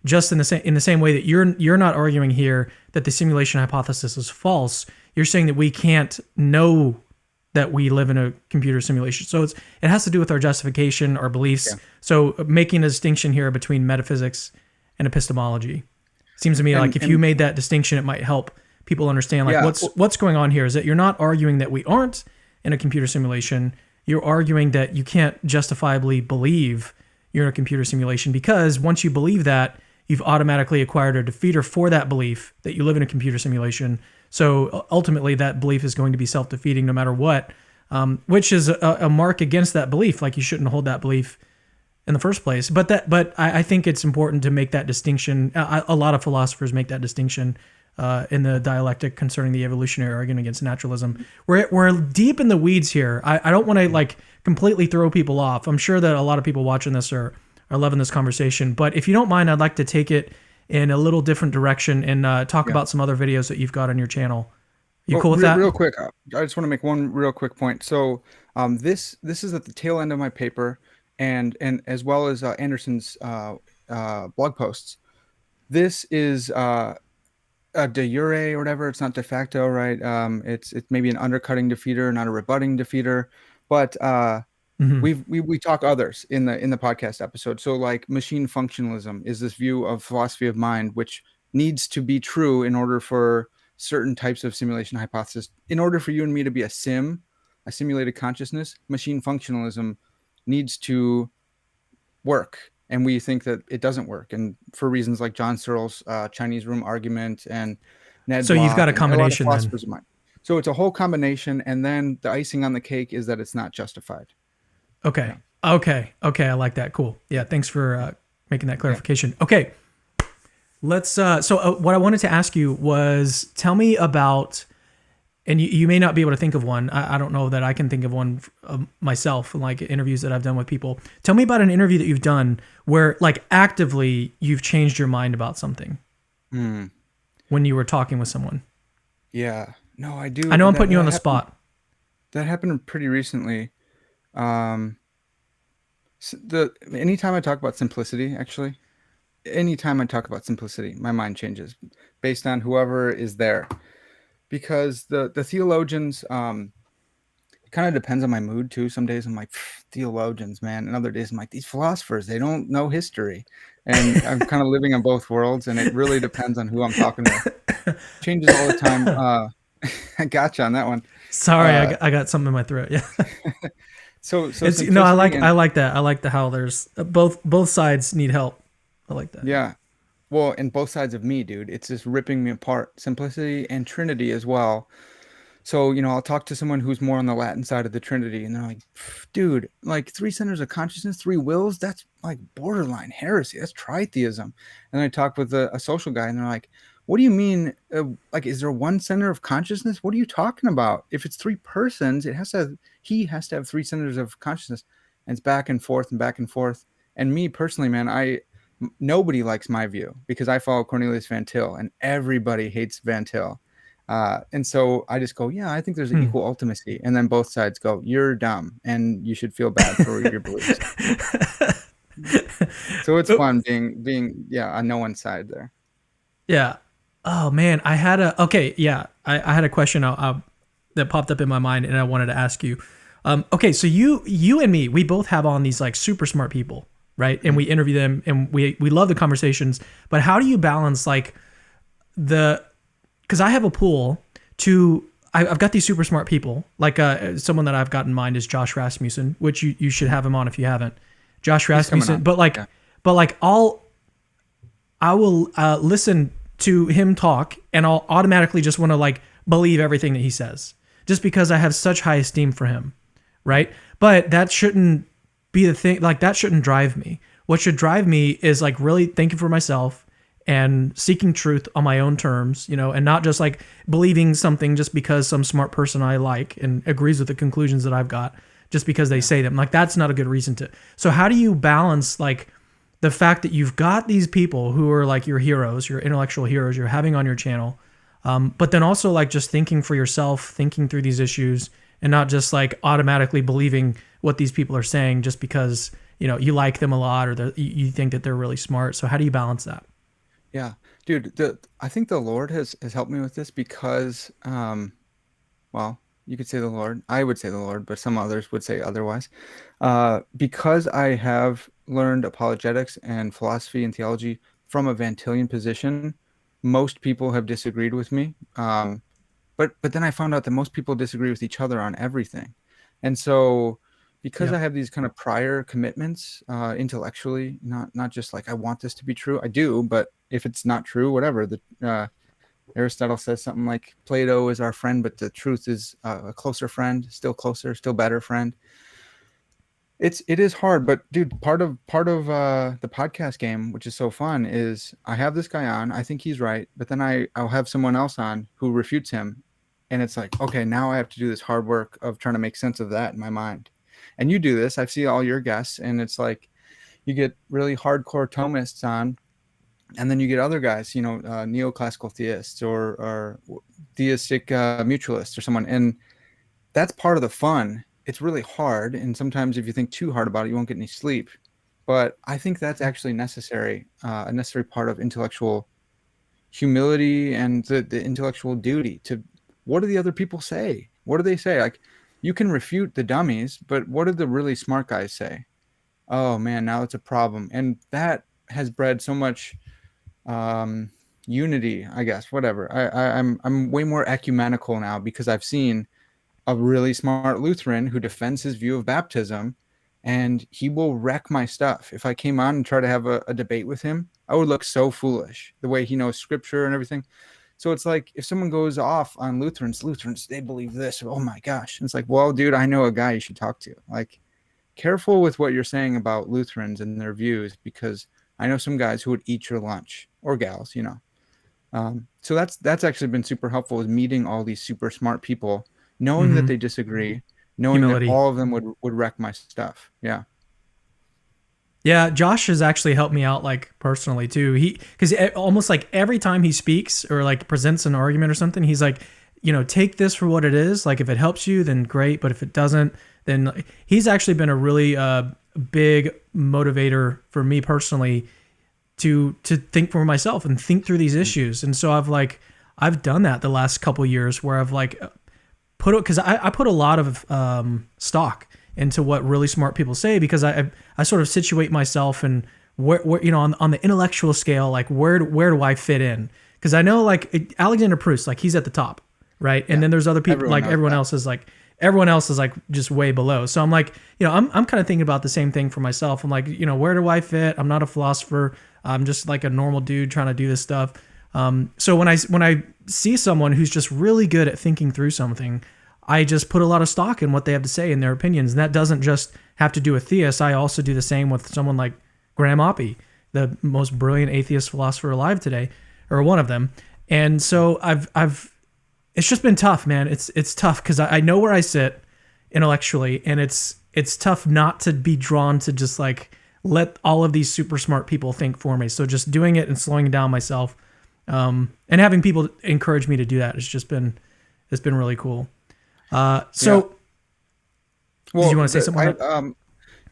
just in the same way that you're not arguing here that the simulation hypothesis is false. You're saying that we can't know that we live in a computer simulation. So it has to do with our justification, our beliefs. Yeah. So making a distinction here between metaphysics and epistemology seems to me like if you made that distinction, it might help people understand like what's going on here is that you're not arguing that we aren't in a computer simulation. You're arguing that you can't justifiably believe you're in a computer simulation, because once you believe that, you've automatically acquired a defeater for that belief that you live in a computer simulation. So ultimately that belief is going to be self-defeating no matter what, which is a mark against that belief. Like you shouldn't hold that belief in the first place. But I think it's important to make that distinction. A lot of philosophers make that distinction in the dialectic concerning the evolutionary argument against naturalism. We're deep in the weeds here. I don't want to like completely throw people off. I'm sure that a lot of people watching this are loving this conversation. But if you don't mind, I'd like to take it in a little different direction and talk about some other videos that you've got on your channel. You cool with that? Real quick, I just want to make one real quick point. So this is at the tail end of my paper, and as well as Anderson's blog posts. This is a de jure or whatever. It's not de facto, right? It's maybe an undercutting defeater, not a rebutting defeater, but we talk others in the podcast episode. So like machine functionalism is this view of philosophy of mind, which needs to be true in order for certain types of simulation hypothesis. In order for you and me to be a simulated consciousness, machine functionalism needs to work. And we think that it doesn't work. And for reasons like John Searle's Chinese room argument and Ned So Block, you've got a combination then. of mind. So it's a whole combination. And then the icing on the cake is that it's not justified. Okay. Yeah. Okay. I like that. Cool. Yeah. Thanks for making that clarification. Yeah. Okay. Let's, so what I wanted to ask you was, tell me about, and you may not be able to think of one. I don't know that I can think of one myself, like interviews that I've done with people. Tell me about an interview that you've done where like actively you've changed your mind about something when you were talking with someone. Yeah. No, I do. I know I'm putting you on the spot. That happened pretty recently. Anytime I talk about simplicity, my mind changes based on whoever is there, because the theologians, it kind of depends on my mood too. Some days I'm like, theologians, man. And other days I'm like, these philosophers, they don't know history. And I'm kind of living in both worlds, and it really depends on who I'm talking to. Changes all the time. I gotcha on that one. Sorry, I got something in my throat. Yeah. So it's, no, I like that. I like how there's both sides need help. I like that. Yeah. Well, and both sides of me, dude, it's just ripping me apart. Simplicity and Trinity as well. So, I'll talk to someone who's more on the Latin side of the Trinity, and they're like, dude, like 3 centers of consciousness, 3 wills, that's like borderline heresy. That's tritheism. And I talk with a social guy, and they're like, what do you mean? Like, is there 1 center of consciousness? What are you talking about? If it's 3 persons, he has to have 3 centers of consciousness. And it's back and forth and back and forth. And me personally, man, nobody likes my view, because I follow Cornelius Van Til, and everybody hates Van Til. And so I just go, yeah, I think there's an equal ultimacy. And then both sides go, you're dumb and you should feel bad for your beliefs. So it's fun being on no one's side there. Yeah. Oh man, I had a question that popped up in my mind, and I wanted to ask you. Okay, so you and me, we both have on these like super smart people, right? And we interview them, and we love the conversations. But how do you balance like because I have a pool I've got these super smart people, like someone that I've got in mind is Josh Rasmussen, which you should have him on if you haven't. Josh Rasmussen, but I will listen to him talk, and I'll automatically just want to like believe everything that he says, just because I have such high esteem for him, right? But that shouldn't be the thing. Like that shouldn't drive me. What should drive me is like really thinking for myself and seeking truth on my own terms, and not just like believing something just because some smart person I like and agrees with the conclusions that I've got just because they say them. Like that's not a good reason to. So how do you balance like the fact that you've got these people who are like your heroes, your intellectual heroes you're having on your channel, but then also like just thinking for yourself, thinking through these issues, and not just like automatically believing what these people are saying just because you like them a lot or you think that they're really smart. So how do you balance that? Yeah, dude, I think the Lord has helped me with this because, well, you could say the Lord, I would say the Lord, but some others would say otherwise. Because I have learned apologetics and philosophy and theology from a Van Tillian position, most people have disagreed with me. But then I found out that most people disagree with each other on everything. And so because I Yep. have these kind of prior commitments intellectually, not just like I want this to be true, I do, but if it's not true, whatever. Aristotle says something like Plato is our friend, but the truth is a closer friend, still closer, still better friend. It is hard, but dude, part of the podcast game, which is so fun, is I have this guy on, I think he's right, but then I'll have someone else on who refutes him, and it's like, okay, now I have to do this hard work of trying to make sense of that in my mind. And you do this, I've seen all your guests, and it's like you get really hardcore Thomists on, and then you get other guys, neoclassical theists or theistic mutualists or someone, and that's part of the fun. It's really hard, and sometimes if you think too hard about it, you won't get any sleep. But I think that's actually necessary, a necessary part of intellectual humility and the intellectual duty to what do the other people say? What do they say? Like, you can refute the dummies, but what do the really smart guys say? Oh man, now it's a problem, and that has bred so much unity, I guess. Whatever. I'm way more ecumenical now because I've seen a really smart Lutheran who defends his view of baptism, and he will wreck my stuff. If I came on and try to have a debate with him, I would look so foolish the way he knows scripture and everything. So it's like if someone goes off on Lutherans, they believe this. Oh my gosh. And it's like, well, dude, I know a guy you should talk to. Like, careful with what you're saying about Lutherans and their views, because I know some guys who would eat your lunch, or gals. So that's actually been super helpful, is meeting all these super smart people, knowing that Mm-hmm. they disagree, knowing that Humility. all of them would wreck my stuff. Yeah. Yeah, Josh has actually helped me out like personally too. Because almost like every time he speaks or like presents an argument or something, he's like, take this for what it is. Like if it helps you, then great. But if it doesn't, then he's actually been a really big motivator for me personally to think for myself and think through these issues. And so I've done that the last couple of years where I've like put it, because I put a lot of stock into what really smart people say, because I sort of situate myself and where on the intellectual scale, like where do I fit in? Because I know like Alexander Proust, like he's at the top, right? And Yeah. then there's other people, Everyone like knows that. everyone else is like just way below. So I'm like, I'm kind of thinking about the same thing for myself. I'm like, where do I fit? I'm not a philosopher. I'm just like a normal dude trying to do this stuff. So when I see someone who's just really good at thinking through something, I just put a lot of stock in what they have to say and their opinions. And that doesn't just have to do with theists. I also do the same with someone like Graham Oppy, the most brilliant atheist philosopher alive today, or one of them. And so it's just been tough, man. It's tough because I know where I sit intellectually, and it's tough not to be drawn to just like let all of these super smart people think for me. So just doing it and slowing down myself, and having people encourage me to do that it's been really cool. So Well, did you want to say something?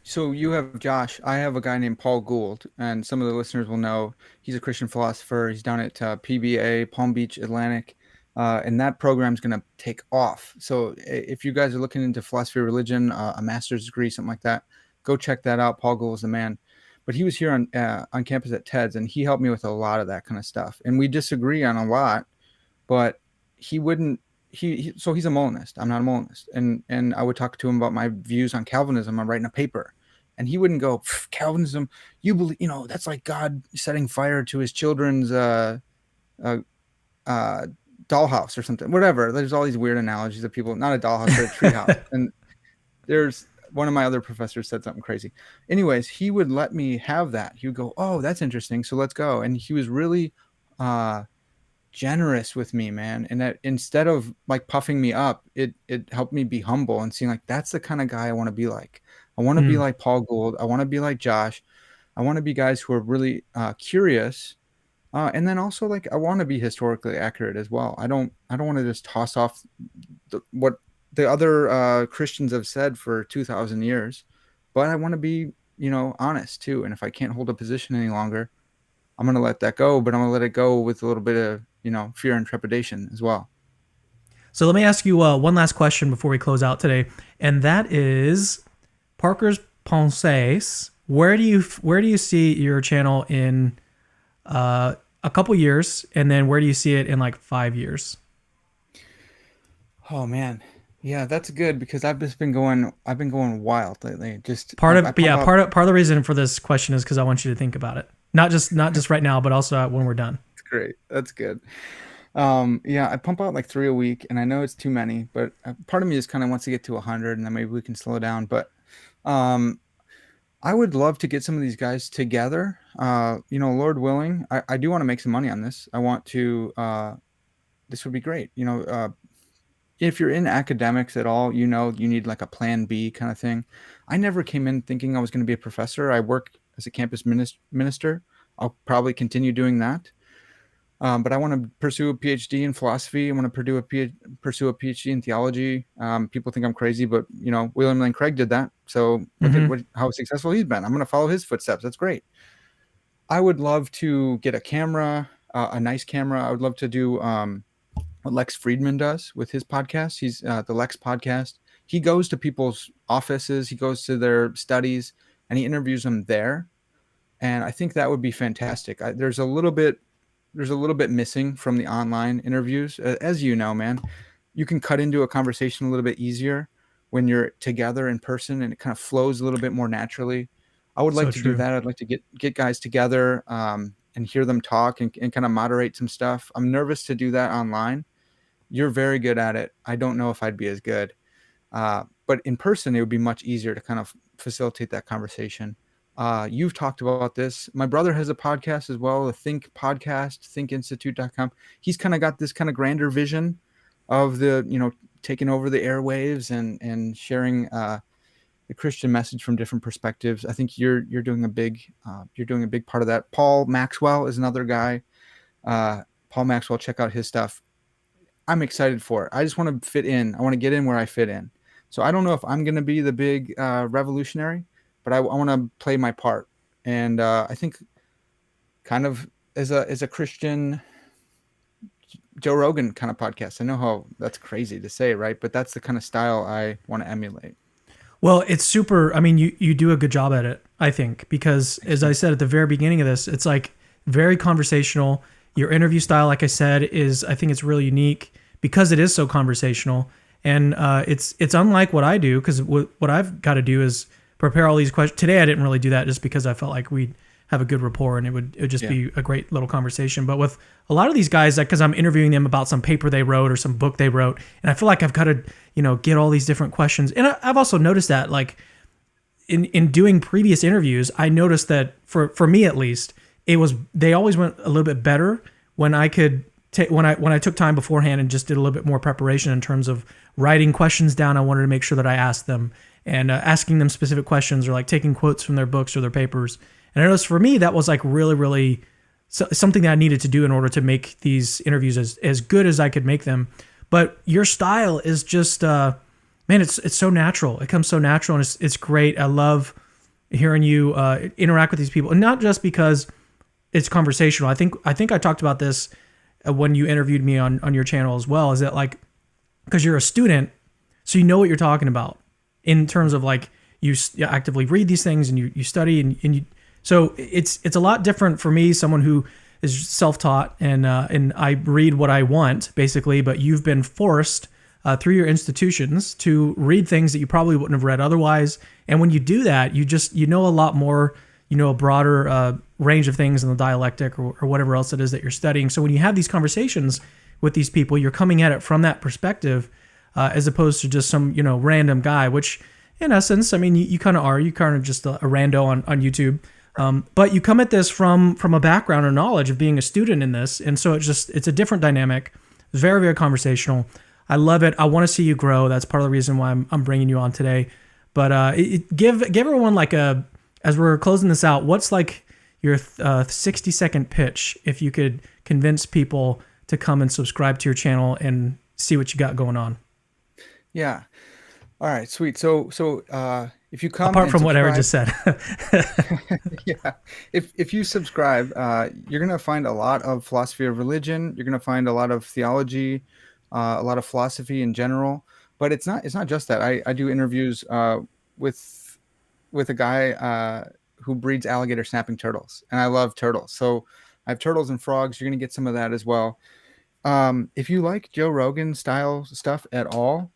so you have Josh. I have a guy named Paul Gould, and some of the listeners will know he's a Christian philosopher. He's down at PBA, Palm Beach Atlantic, and that program's going to take off. So if you guys are looking into philosophy of religion, a master's degree, something like that, go check that out. Paul Gould is the man. But he was here on campus at TEDS, and he helped me with a lot of that kind of stuff. And we disagree on a lot, but he wouldn't. So he's a Molinist. I'm not a Molinist, and I would talk to him about my views on Calvinism. I'm writing a paper, and he wouldn't go, Calvinism. You believe, that's like God setting fire to his children's dollhouse or something. Whatever. There's all these weird analogies of people. Not a dollhouse, but a treehouse. And there's one of my other professors said something crazy. Anyways, he would let me have that. He would go, oh, that's interesting. So let's go. And he was really generous with me, man. And that instead of like puffing me up, it helped me be humble and seeing like that's the kind of guy I want to be like. I want to be like Paul Gould. I want to be like Josh. I want to be guys who are really curious. And then also, like, I want to be historically accurate as well. I don't want to just toss off what the other Christians have said for 2,000 years, but I want to be, honest too. And if I can't hold a position any longer, I'm going to let that go, but I'm going to let it go with a little bit of, fear and trepidation as well. So let me ask you one last question before we close out today, and that is Parker's Pensées. Where do you see your channel in a couple years, and then where do you see it in like 5 years? Oh man, yeah, that's good because I've been going wild lately. Just Part of the reason for this question is because I want you to think about it, not just right now, but also when we're done. That's great. That's good. Yeah, I pump out like 3 a week, and I know it's too many, but part of me just kind of wants to get to 100, and then maybe we can slow down. But I would love to get some of these guys together. Lord willing, I do want to make some money on this. I want to. This would be great. If you're in academics at all, you need like a plan B kind of thing. I never came in thinking I was going to be a professor. I work as a campus minister. I'll probably continue doing that. But I want to pursue a PhD in philosophy. I want to pursue a PhD in theology. People think I'm crazy, but William Lane Craig did that. So look at how successful he's been. I'm going to follow his footsteps. That's great. I would love to get a camera, a nice camera. I would love to do what Lex Friedman does with his podcast. He's the Lex podcast. He goes to people's offices. He goes to their studies and he interviews them there. And I think that would be fantastic. There's a little bit missing from the online interviews. As you know, man, you can cut into a conversation a little bit easier when you're together in person and it kind of flows a little bit more naturally. I would like to do that. I'd like to get guys together and hear them talk and kind of moderate some stuff. I'm nervous to do that online. You're very good at it. I don't know if I'd be as good. But in person, it would be much easier to kind of facilitate that conversation. You've talked about this. My brother has a podcast as well, a Think podcast, thinkinstitute.com. He's kind of got this kind of grander vision of taking over the airwaves and sharing the Christian message from different perspectives. I think you're doing a big part of that. Paul Maxwell is another guy. Paul Maxwell, check out his stuff. I'm excited for it. I just want to fit in. I want to get in where I fit in. So I don't know if I'm going to be the big revolutionary, but I want to play my part. And I think kind of as a Christian Joe Rogan kind of podcast. I know how that's crazy to say, right? But that's the kind of style I want to emulate. Well, it's super. I mean, you do a good job at it, I think, because as I said at the very beginning of this, it's like very conversational. Your interview style, like I said, I think it's really unique because it is so conversational. And it's unlike what I do, because what I've got to do is prepare all these questions. Today, I didn't really do that just because I felt like we'd have a good rapport and it would just be a great little conversation. But with a lot of these guys, like, because I'm interviewing them about some paper they wrote or some book they wrote, and I feel like I've got to, get all these different questions. And I've also noticed that, like, in doing previous interviews, I noticed that for me at least, they always went a little bit better when I could when I took time beforehand and just did a little bit more preparation in terms of writing questions down. I wanted to make sure that I asked them and asking them specific questions, or like taking quotes from their books or their papers. And I noticed for me that was like really, really something that I needed to do in order to make these interviews as good as I could make them. But your style is just, man, it's so natural. It comes so natural, and it's great. I love hearing you interact with these people, and not just because it's conversational. I think I talked about this when you interviewed me on your channel as well. Is that, like, because you're a student, so you know what you're talking about in terms of, like, you actively read these things and you study and you. So it's a lot different for me, someone who is self-taught and I read what I want basically, but you've been forced through your institutions to read things that you probably wouldn't have read otherwise. And when you do that, you know a lot more, a broader range of things in the dialectic or whatever else it is that you're studying. So when you have these conversations with these people, you're coming at it from that perspective as opposed to just some, random guy, which in essence, I mean, you kind of are. You're kind of just a rando on YouTube. But you come at this from a background or knowledge of being a student in this. And so it's a different dynamic. It's very, very conversational. I love it. I want to see you grow. That's part of the reason why I'm bringing you on today. But give everyone like a as we're closing this out, what's like your 60-second pitch if you could convince people to come and subscribe to your channel and see what you got going on? Yeah. All right, sweet. So if you come apart and from what Eric subscribe, just said. yeah, if you subscribe, you're gonna find a lot of philosophy of religion. You're gonna find a lot of theology, a lot of philosophy in general. But it's not just that. I do interviews with a guy who breeds alligator snapping turtles, and I love turtles. So I have turtles and frogs. You're gonna get some of that as well. If you like Joe Rogan style stuff at all,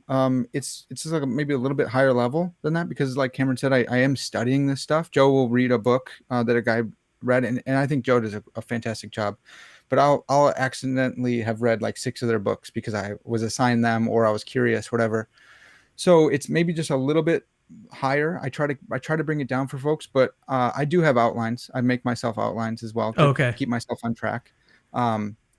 it's just like maybe a little bit higher level than that, because like Cameron said, I am studying this stuff. Joe will read a book that a guy read, and I think Joe does a fantastic job. But I'll accidentally have read like 6 of their books because I was assigned them or I was curious, whatever. So it's maybe just a little bit higher. I try to bring it down for folks, but I do have outlines. I make myself outlines as well to Okay. keep myself on track.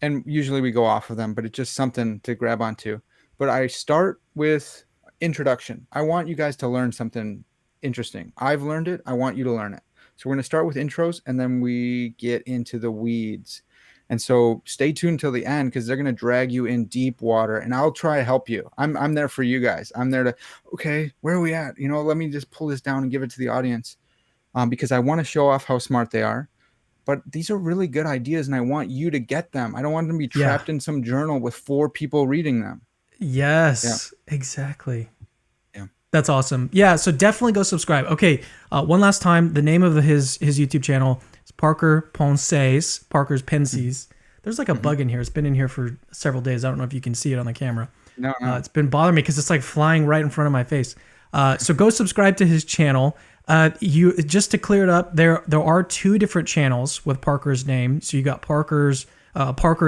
And usually we go off of them, but it's just something to grab onto. But I start with introduction. I want you guys to learn something interesting. I've learned it. I want you to learn it. So we're going to start with intros, and then we get into the weeds. And so stay tuned till the end, because they're going to drag you in deep water, and I'll try to help you. I'm there for you guys. I'm there to, okay, where are we at? Let me just pull this down and give it to the audience, because I want to show off how smart they are. But these are really good ideas, and I want you to get them. I don't want them to be trapped in some journal with 4 people reading them. Yes, exactly. Yeah. That's awesome. Yeah, so definitely go subscribe. Okay, one last time, the name of his YouTube channel is Parker Ponces, Parker's Pensies. There's like a bug in here. It's been in here for several days. I don't know if you can see it on the camera. No. It's been bothering me because it's like flying right in front of my face. So go subscribe to his channel. You just to clear it up, there are 2 different channels with Parker's name. So you got Parker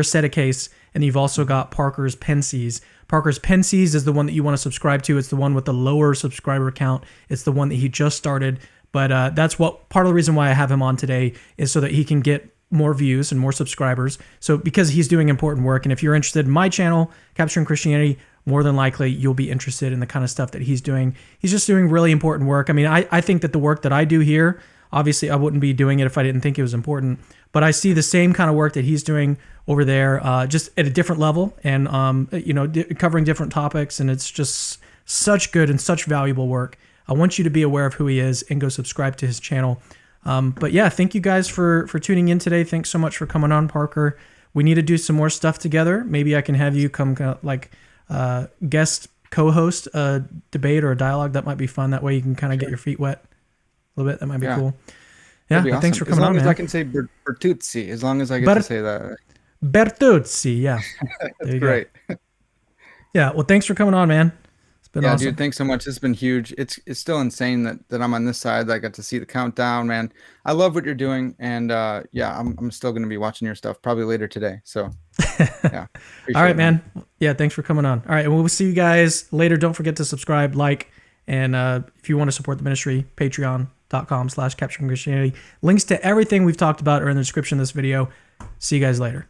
Set a Case, and you've also got Parker's Pensies. Parker's Pensies is the one that you want to subscribe to. It's the one with the lower subscriber count. It's the one that he just started. But that's what part of the reason why I have him on today is so that he can get more views and more subscribers. So because he's doing important work, and if you're interested in my channel, Capturing Christianity, more than likely you'll be interested in the kind of stuff that he's doing. He's just doing really important work. I mean, I think that the work that I do here, obviously I wouldn't be doing it if I didn't think it was important, but I see the same kind of work that he's doing over there, just at a different level, and covering different topics, and it's just such good and such valuable work. I want you to be aware of who he is and go subscribe to his channel. But yeah, thank you guys for tuning in today. Thanks so much for coming on, Parker. We need to do some more stuff together. Maybe I can have you come guest co-host a debate or a dialogue. That might be fun. That way you can kind of get your feet wet a little bit. That might be cool. Yeah, awesome. Thanks for coming on, man. As long as I can say Bertuzzi, as long as I get to say that. Bertuzzi, yeah. That's great. Yeah, well, thanks for coming on, man. It's been awesome. Dude, thanks so much. It's been huge. It's still insane that I'm on this side. I got to see the countdown, man. I love what you're doing, and I'm still going to be watching your stuff probably later today. So, yeah. All right, man. Yeah, thanks for coming on. All right, and we'll see you guys later. Don't forget to subscribe, like, and if you want to support the ministry, patreon.com/Capturing Christianity. Links to everything we've talked about are in the description of this video. See you guys later.